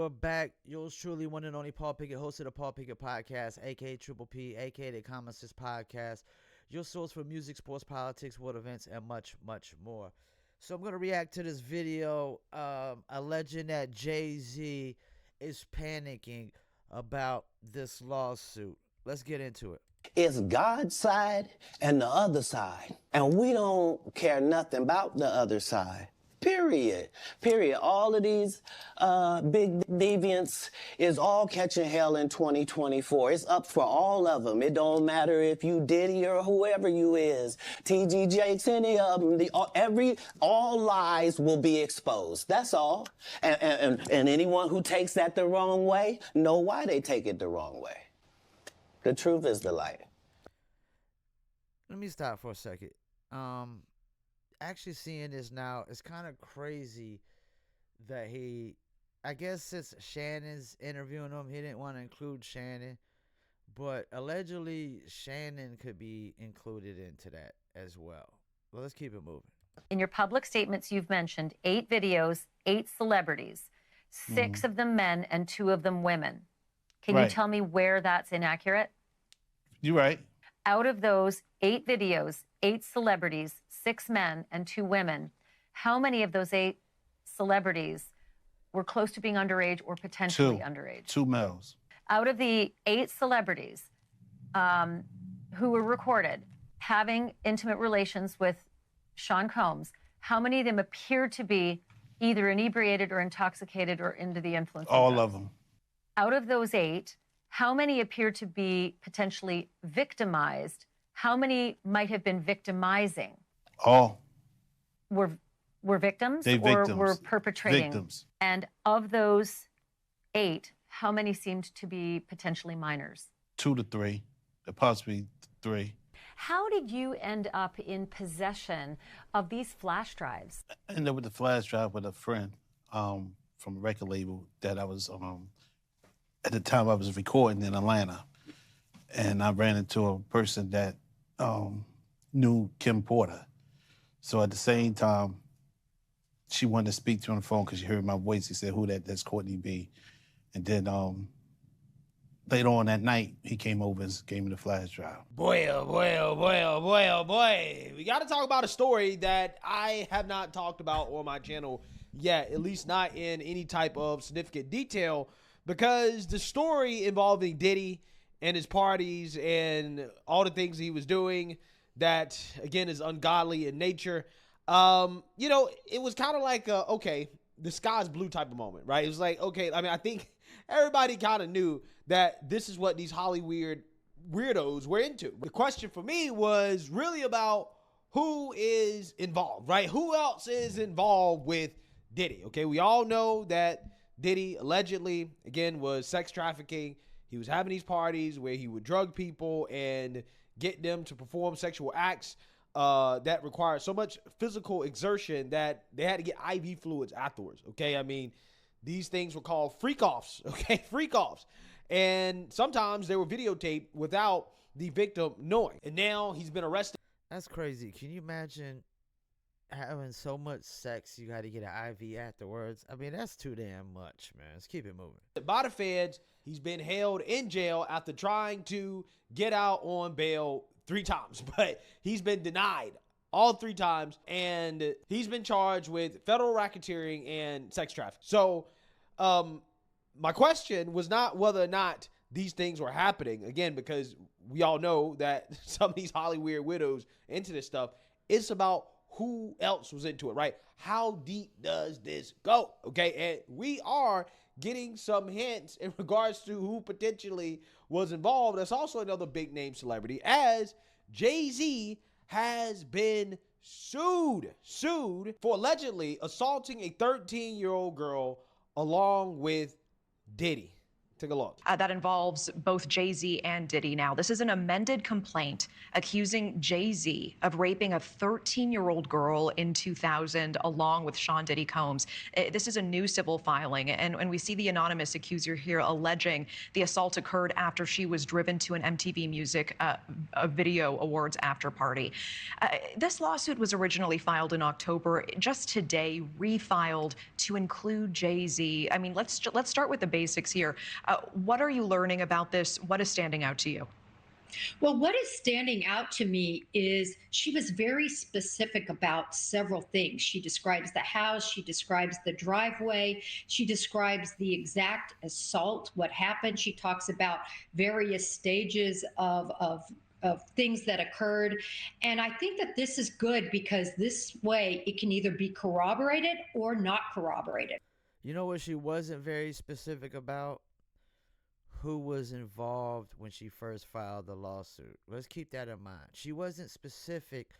we're back. Yours truly, one and only Paul Pickett, host of the Paul Pickett Podcast, aka Triple P, aka the Common Sense Podcast. Your source for music, sports, politics, world events, and much, much more. So I'm going to react to this video alleging that Jay-Z is panicking about this lawsuit. Let's get into it. It's God's side and the other side. And we don't care nothing about the other side. Period. Period. All of these big deviants is all catching hell in 2024. It's up for all of them. It don't matter if you Diddy or whoever you is. TG Jakes, any of them. All lies will be exposed. That's all. And anyone who takes that the wrong way, know why they take it the wrong way. The truth is the light. Let me stop for a second. Actually seeing this now, it's kind of crazy that I guess since Shannon's interviewing him, he didn't want to include Shannon, but allegedly Shannon could be included into that as well. Well, let's keep it moving. In your public statements, you've mentioned 8 videos, 8 celebrities, 6 of them men and 2 of them women. Can you tell me where that's inaccurate? You're right. Out of those 8 videos, 8 celebrities, 6 men and 2 women, how many of those 8 celebrities were close to being underage or potentially underage? 2 males. Out of the 8 celebrities who were recorded having intimate relations with Sean Combs, how many of them appeared to be either inebriated or intoxicated or under the influence? All of them. Out of those 8, how many appeared to be potentially victimized? How many might have been victimizing? All. Were victims They or victims. were perpetrating? Victims. And of those 8, how many seemed to be potentially minors? 2 to 3, possibly 3. How did you end up in possession of these flash drives? I ended up with the flash drive with a friend from a record label that I was, at the time I was recording in Atlanta. And I ran into a person that knew Kim Porter. So at the same time, she wanted to speak to me on the phone because she heard my voice. He said, "Who that? That's Courtney B." And then later on that night, he came over and gave me the flash drive. Boy, oh boy, oh boy, oh boy, oh boy. We got to talk about a story that I have not talked about on my channel yet, at least not in any type of significant detail, because the story involving Diddy and his parties and all the things he was doing that, again, is ungodly in nature. You know, it was kind of like, okay, the sky's blue type of moment, right? It was like, okay, I mean, I think everybody kind of knew that this is what these Hollywood weirdos were into. The question for me was really about who is involved, right? Who else is involved with Diddy? Okay, we all know that Diddy allegedly, again, was sex trafficking. He was having these parties where he would drug people and get them to perform sexual acts that required so much physical exertion that they had to get IV fluids afterwards, okay? I mean, these things were called freak-offs, okay? Freak-offs. And sometimes they were videotaped without the victim knowing. And now he's been arrested. That's crazy. Can you imagine having so much sex you got to get an IV afterwards? I mean, that's too damn much, man. Let's keep it moving. By the feds, he's been held in jail after trying to get out on bail 3 times, but he's been denied all 3 times, and he's been charged with federal racketeering and sex trafficking. So my question was not whether or not these things were happening, again, because we all know that some of these Hollywood widows into this stuff. It's about who else was into it, right? How deep does this go? Okay, and we are getting some hints in regards to who potentially was involved. That's also another big name celebrity, as Jay-Z has been sued for allegedly assaulting a 13-year-old girl along with Diddy. Take a look. That involves both Jay-Z and Diddy now. This is an amended complaint accusing Jay-Z of raping a 13-year-old girl in 2000 along with Sean Diddy Combs. This is a new civil filing, and we see the anonymous accuser here alleging the assault occurred after she was driven to an MTV Music Video Awards after party. This lawsuit was originally filed in October, just today refiled to include Jay-Z. I mean, let's start with the basics here. What are you learning about this? What is standing out to you? Well, what is standing out to me is she was very specific about several things. She describes the house, she describes the driveway, she describes the exact assault, what happened. She talks about various stages of things that occurred. And I think that this is good because this way it can either be corroborated or not corroborated. You know what she wasn't very specific about? Who was involved when she first filed the lawsuit. Let's keep that in mind. She wasn't specific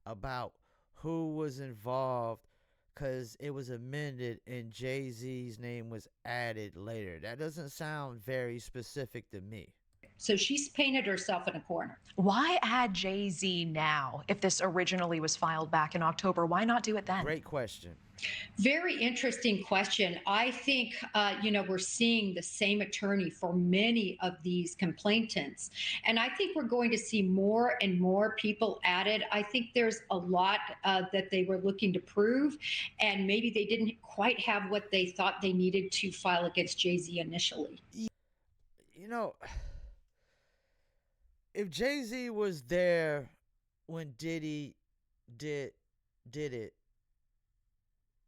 about who was involved because it was amended and Jay-Z's name was added later. That doesn't sound very specific to me. So she's painted herself in a corner. Why add Jay-Z now if this originally was filed back in October? Why not do it then? Great question. Very interesting question. I think, we're seeing the same attorney for many of these complainants. And I think we're going to see more and more people added. I think there's a lot that they were looking to prove, and maybe they didn't quite have what they thought they needed to file against Jay-Z initially. You know, if Jay-Z was there when Diddy did it,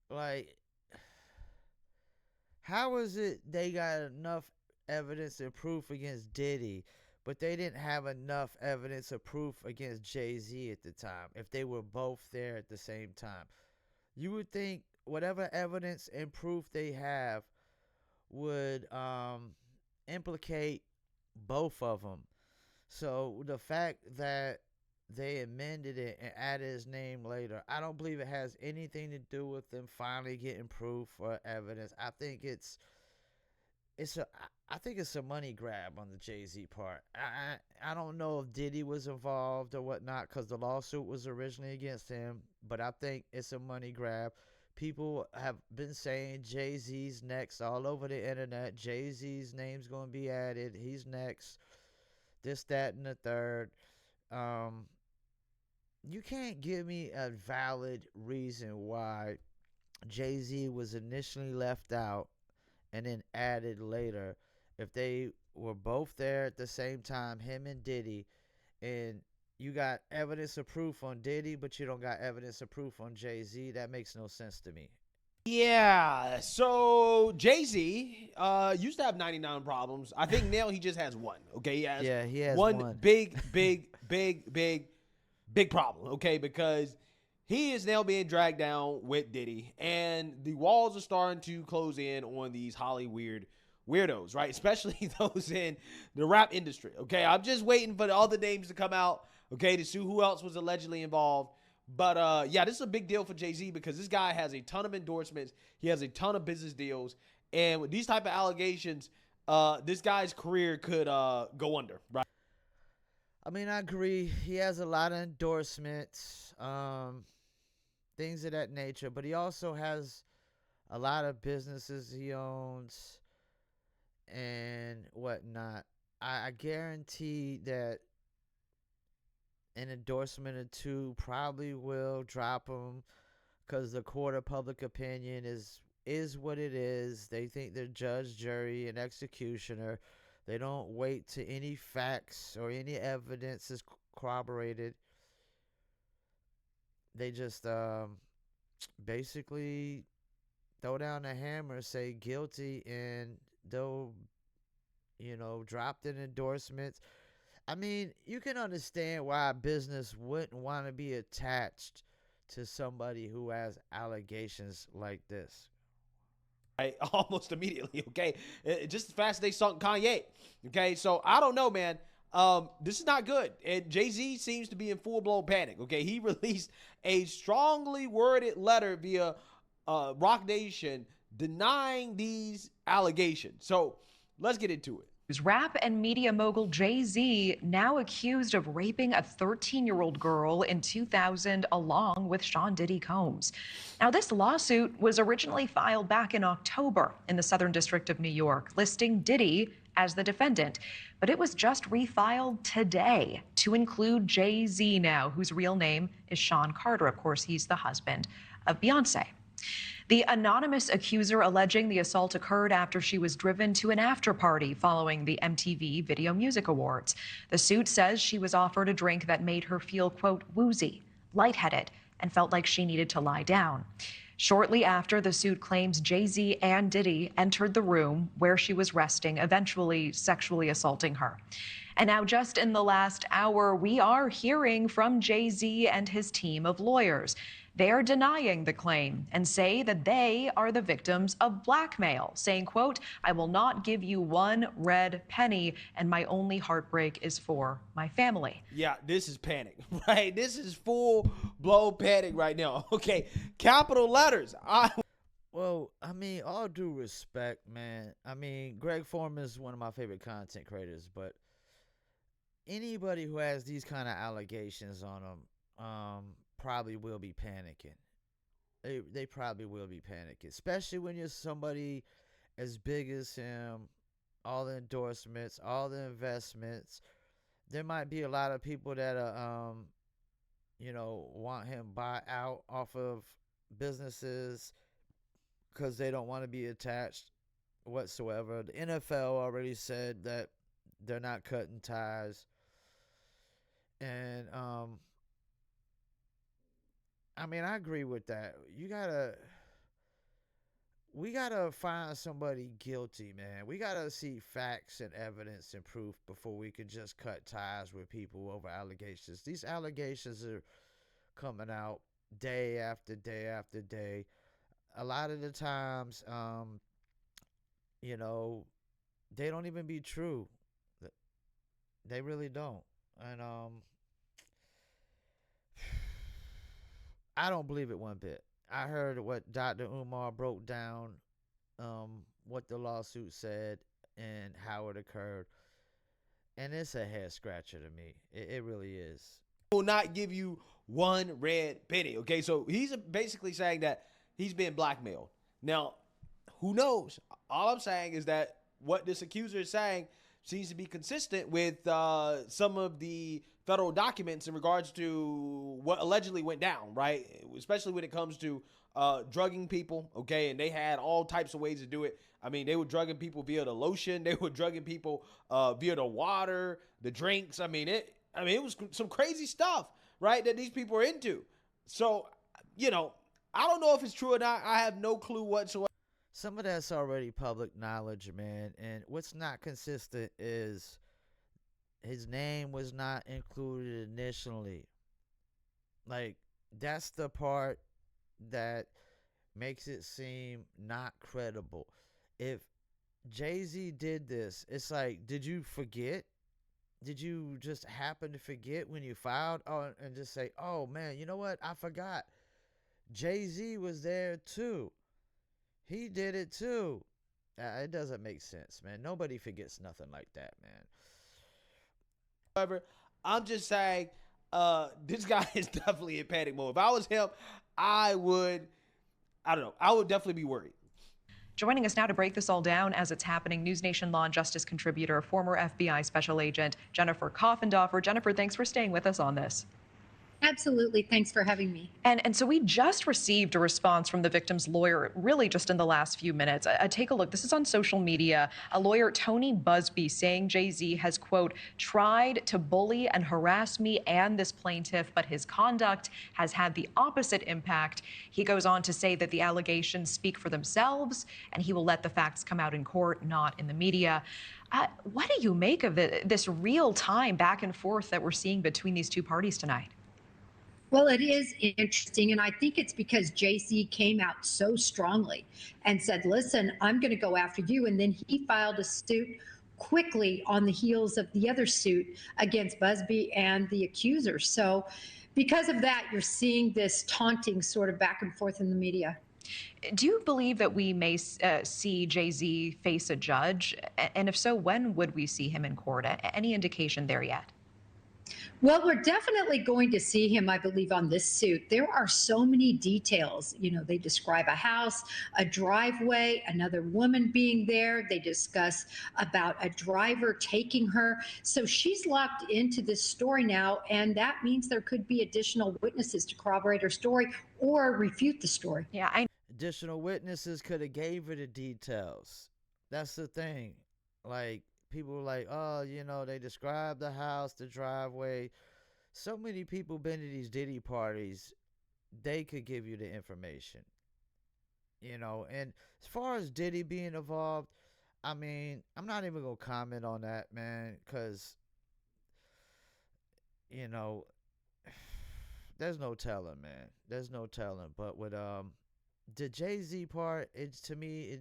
like, how is it they got enough evidence and proof against Diddy, but they didn't have enough evidence or proof against Jay-Z at the time, if they were both there at the same time? You would think whatever evidence and proof they have would implicate both of them. So the fact that they amended it and added his name later, I don't believe it has anything to do with them finally getting proof or evidence. I think it's a money grab on the Jay-Z part. I don't know if Diddy was involved or whatnot because the lawsuit was originally against him, but I think it's a money grab. People have been saying Jay-Z's next all over the internet. Jay-Z's name's going to be added. He's next. This, that, and the third. You can't give me a valid reason why Jay-Z was initially left out and then added later if they were both there at the same time, him and Diddy, and you got evidence of proof on Diddy, but you don't got evidence of proof on Jay-Z. That makes no sense to me. Yeah, so Jay-Z used to have 99 problems. I think now he just has one, okay? He has one big problem, okay? Because he is now being dragged down with Diddy, and the walls are starting to close in on these Hollywood weirdos, right? Especially those in the rap industry, okay? I'm just waiting for the other names to come out, okay, to see who else was allegedly involved. But, this is a big deal for Jay-Z because this guy has a ton of endorsements. He has a ton of business deals. And with these type of allegations, this guy's career could go under, right? I mean, I agree. He has a lot of endorsements, things of that nature. But he also has a lot of businesses he owns and whatnot. I guarantee that an endorsement or two probably will drop him because the court of public opinion is what it is. They think they're judge, jury, and executioner. They don't wait to any facts or any evidence is corroborated. They just basically throw down the hammer, say guilty, and they'll, drop the endorsements. I mean, you can understand why a business wouldn't want to be attached to somebody who has allegations like this. Right, almost immediately, okay? Just as fast as they sunk Kanye, okay? So, I don't know, man. This is not good. And Jay-Z seems to be in full-blown panic, okay? He released a strongly worded letter via Rock Nation denying these allegations. So, Let's get into it. Rap and media mogul Jay-Z now accused of raping a 13-year-old girl in 2000 along with Sean Diddy Combs. Now, this lawsuit was originally filed back in October in the Southern District of New York, listing Diddy as the defendant. But it was just refiled today to include Jay-Z now, whose real name is Sean Carter. Of course, he's the husband of Beyonce. The anonymous accuser alleging the assault occurred after she was driven to an after party following the MTV Video Music Awards. The suit says she was offered a drink that made her feel, quote, woozy, lightheaded, and felt like she needed to lie down. Shortly after, the suit claims Jay-Z and Diddy entered the room where she was resting, eventually sexually assaulting her. And now, just in the last hour, we are hearing from Jay-Z and his team of lawyers. They are denying the claim and say that they are the victims of blackmail, saying, quote, I will not give you one red penny, and my only heartbreak is for my family. Yeah, this is panic, right? This is full-blown panic right now. Okay, capital letters. Well, I mean, all due respect, man. I mean, Greg Foreman is one of my favorite content creators, but anybody who has these kind of allegations on them, probably will be panicking. They probably will be panicking, especially when you're somebody as big as him. All the endorsements, all the investments. There might be a lot of people that want him buy out off of businesses because they don't want to be attached whatsoever. The NFL already said that they're not cutting ties, and I mean, I agree with that. We gotta find somebody guilty, man. We gotta see facts and evidence and proof before we can just cut ties with people over allegations. These allegations are coming out day after day after day. A lot of the times, they don't even be true. They really don't. And I don't believe it one bit. I heard what Dr. Umar broke down, what the lawsuit said and how it occurred. And it's a head scratcher to me. It really is. Will not give you one red penny. Okay, so he's basically saying that he's been blackmailed. Now, who knows? All I'm saying is that what this accuser is saying seems to be consistent with some of the federal documents in regards to what allegedly went down, right? Especially when it comes to drugging people, okay? And they had all types of ways to do it. I mean, they were drugging people via the lotion. They were drugging people via the water, the drinks. I mean, it was some crazy stuff, right, that these people are into. So, I don't know if it's true or not. I have no clue whatsoever. Some of that's already public knowledge, man. And what's not consistent is his name was not included initially. Like, that's the part that makes it seem not credible. If Jay-Z did this, it's like, did you forget? Did you just happen to forget when you filed? Oh, and just say, oh, man, you know what? I forgot. Jay-Z was there, too. He did it, too. It doesn't make sense, man. Nobody forgets nothing like that, man. However, I'm just saying, this guy is definitely in panic mode. If I was him, I would definitely be worried. Joining us now to break this all down as it's happening, News Nation Law and Justice contributor, former FBI Special Agent Jennifer Coffendorfer. Jennifer, thanks for staying with us on this. Absolutely. Thanks for having me. And so we just received a response from the victim's lawyer, really just in the last few minutes. Take a look. This is on social media. A lawyer, Tony Busby, saying Jay-Z has, quote, tried to bully and harass me and this plaintiff, but his conduct has had the opposite impact. He goes on to say that the allegations speak for themselves, and he will let the facts come out in court, not in the media. What do you make of this real-time back and forth that we're seeing between these two parties tonight? Well, it is interesting, and I think it's because Jay-Z came out so strongly and said, listen, I'm going to go after you. And then he filed a suit quickly on the heels of the other suit against Busby and the accuser. So because of that, you're seeing this taunting sort of back and forth in the media. Do you believe that we may see Jay-Z face a judge? And if so, when would we see him in court? Any indication there yet? Well, we're definitely going to see him, I believe, on this suit. There are so many details. You know, they describe a house, a driveway, another woman being there. They discuss about a driver taking her. So she's locked into this story now, and that means there could be additional witnesses to corroborate her story or refute the story. Yeah, Additional witnesses could have gave her the details. That's the thing. Like, people were like, oh, you know, they described the house, the driveway. So many people been to these Diddy parties, they could give you the information. You know, and as far as Diddy being involved, I mean, I'm not even going to comment on that, man, because, you know, there's no telling, man. There's no telling. But with the Jay-Z part, it's, to me,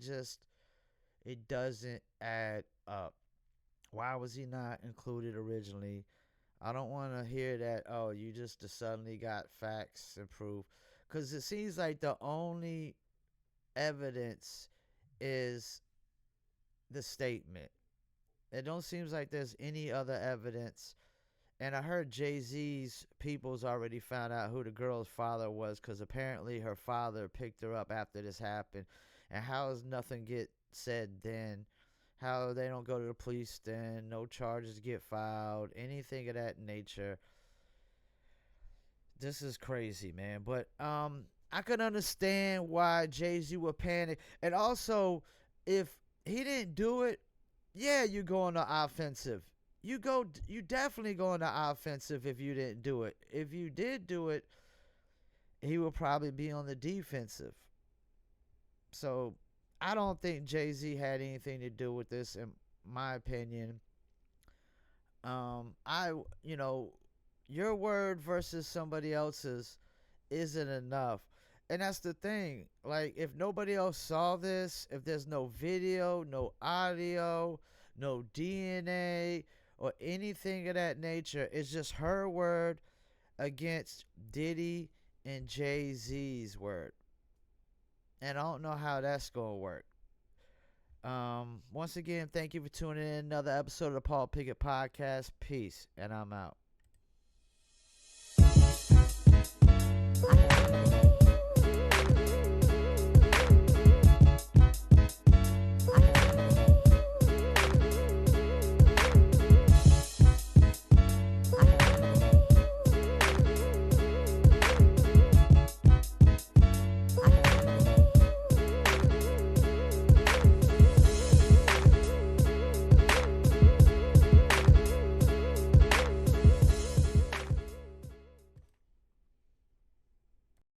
it doesn't add up. Why was he not included originally? I don't want to hear that, oh, you just suddenly got facts and proof. Because it seems like the only evidence is the statement. It don't seems like there's any other evidence. And I heard Jay-Z's people's already found out who the girl's father was, because apparently her father picked her up after this happened. And how does nothing get said then? How they don't go to the police then, no charges get filed, anything of that nature. This is crazy, man. But I can understand why Jay-Z would panic. And also, if he didn't do it, yeah, you go on the offensive. You definitely go on the offensive if you didn't do it. If you did do it, he would probably be on the defensive. So I don't think Jay-Z had anything to do with this, in my opinion. You know, your word versus somebody else's isn't enough. And that's the thing. Like, if nobody else saw this, if there's no video, no audio, no DNA, or anything of that nature, it's just her word against Diddy and Jay-Z's word. And I don't know how that's going to work. Once again, thank you for tuning in. Another episode of the Paul Pickett Podcast. Peace, and I'm out.